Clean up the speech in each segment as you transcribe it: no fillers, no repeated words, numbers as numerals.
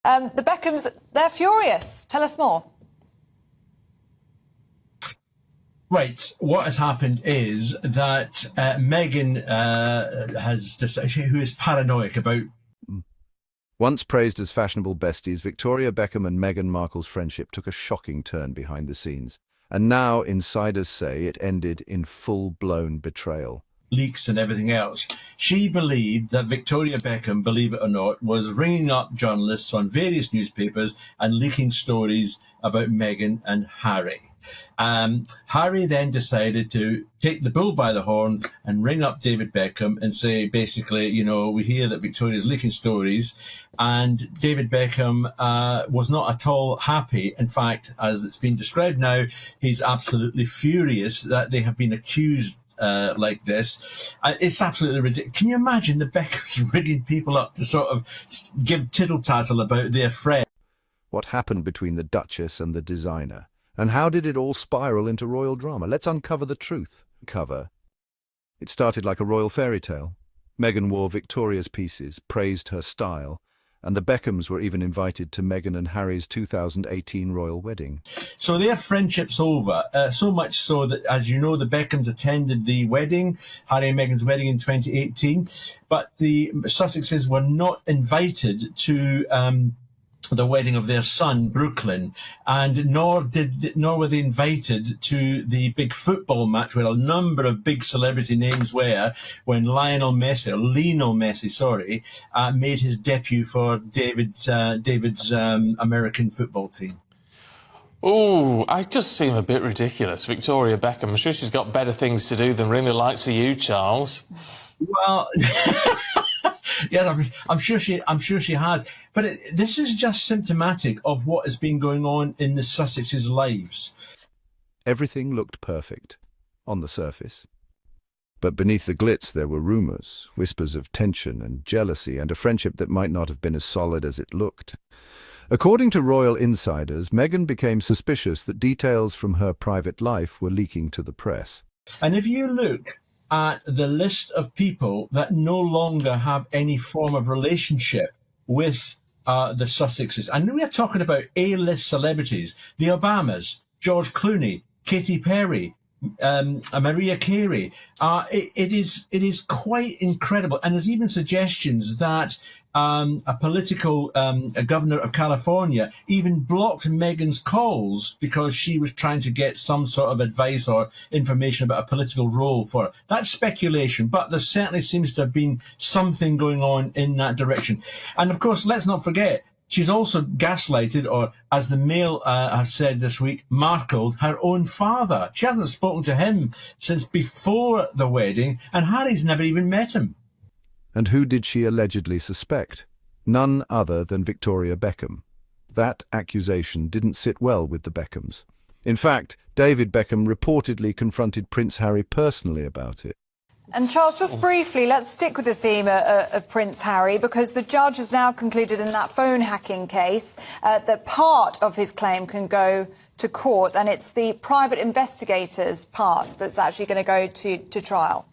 The Beckhams, they're furious. Tell us more. Right, what has happened is that Meghan has decided, who is paranoid about. Once praised as fashionable besties, Victoria Beckham and Meghan Markle's friendship took a shocking turn behind the scenes. And now insiders say it ended in full-blown betrayal. Leaks and everything else. She believed that Victoria Beckham, believe it or not, was ringing up journalists on various newspapers and leaking stories about Meghan and Harry. Harry then decided to take the bull by the horns and ring up David Beckham and say, basically, you know, we hear that Victoria's leaking stories. And David Beckham was not at all happy. In fact, as it's been described now, he's absolutely furious that they have been accused like this. It's absolutely ridiculous. Can you imagine the Beckhams ringing people up to sort of give tittle-tattle about their friend? What happened between the Duchess and the designer? And how did it all spiral into royal drama? Let's uncover the truth. It started like a royal fairy tale. Meghan wore Victoria's pieces, praised her style, and the Beckhams were even invited to Meghan and Harry's 2018 royal wedding. So their friendship's over, so much so that, as you know, the Beckhams attended the wedding, Harry and Meghan's wedding in 2018, but the Sussexes were not invited to the wedding of their son, Brooklyn, and nor were they invited to the big football match where a number of big celebrity names were when Lionel Messi, made his debut for David's American football team. Oh, I just seem a bit ridiculous, Victoria Beckham. I'm sure she's got better things to do than ring the likes of you, Charles. Well, yes, I'm sure she has. But this is just symptomatic of what has been going on in the Sussexes' lives. Everything looked perfect on the surface. But beneath the glitz there were rumours, whispers of tension and jealousy, and a friendship that might not have been as solid as it looked. According to royal insiders, Meghan became suspicious that details from her private life were leaking to the press. And if you look at the list of people that no longer have any form of relationship with the Sussexes, and we are talking about A-list celebrities, the Obamas, George Clooney, Katy Perry, Maria Carey. It is quite incredible. And there's even suggestions that a political governor of California even blocked Meghan's calls because she was trying to get some sort of advice or information about a political role for her. That's speculation, but there certainly seems to have been something going on in that direction. And of course, let's not forget, she's also gaslighted, or as the Mail has said this week, Markled her own father. She hasn't spoken to him since before the wedding, and Harry's never even met him. And who did she allegedly suspect? None other than Victoria Beckham. That accusation didn't sit well with the Beckhams. In fact, David Beckham reportedly confronted Prince Harry personally about it. And Charles, just briefly, let's stick with the theme of Prince Harry, because the judge has now concluded in that phone hacking case that part of his claim can go to court, and it's the private investigators part that's actually going to go to trial.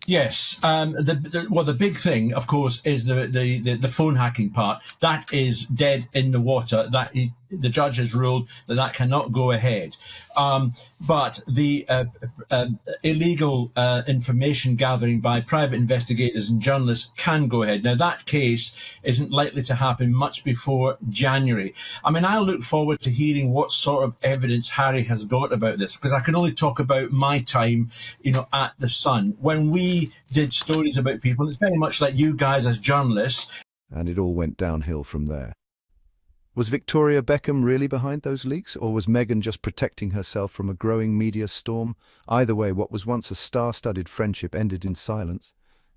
Yes. The big thing, of course, is the phone hacking part. That is dead in the water. The judge has ruled that cannot go ahead. But the illegal information gathering by private investigators and journalists can go ahead. Now, that case isn't likely to happen much before January. I mean, I look forward to hearing what sort of evidence Harry has got about this, because I can only talk about my time, at The Sun. When we did stories about people, it's very much like you guys as journalists. And it all went downhill from there. Was Victoria Beckham really behind those leaks, or was Meghan just protecting herself from a growing media storm? Either way, what was once a star-studded friendship ended in silence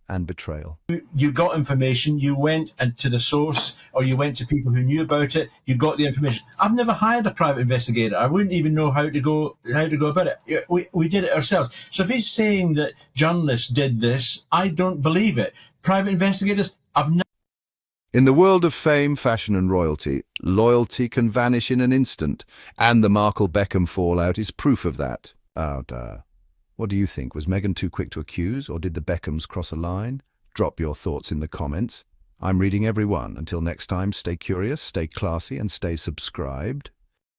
and betrayal. You got information, you went to the source, or you went to people who knew about it, you got the information. I've never hired a private investigator. I wouldn't even know how to go about it. We did it ourselves. So if he's saying that journalists did this, I don't believe it. Private investigators, I've never. In the world of fame, fashion and royalty, loyalty can vanish in an instant, and the Markle-Beckham fallout is proof of that. What do you think? Was Meghan too quick to accuse, or did the Beckhams cross a line? Drop your thoughts in the comments. I'm reading every one. Until next time, stay curious, stay classy, and stay subscribed.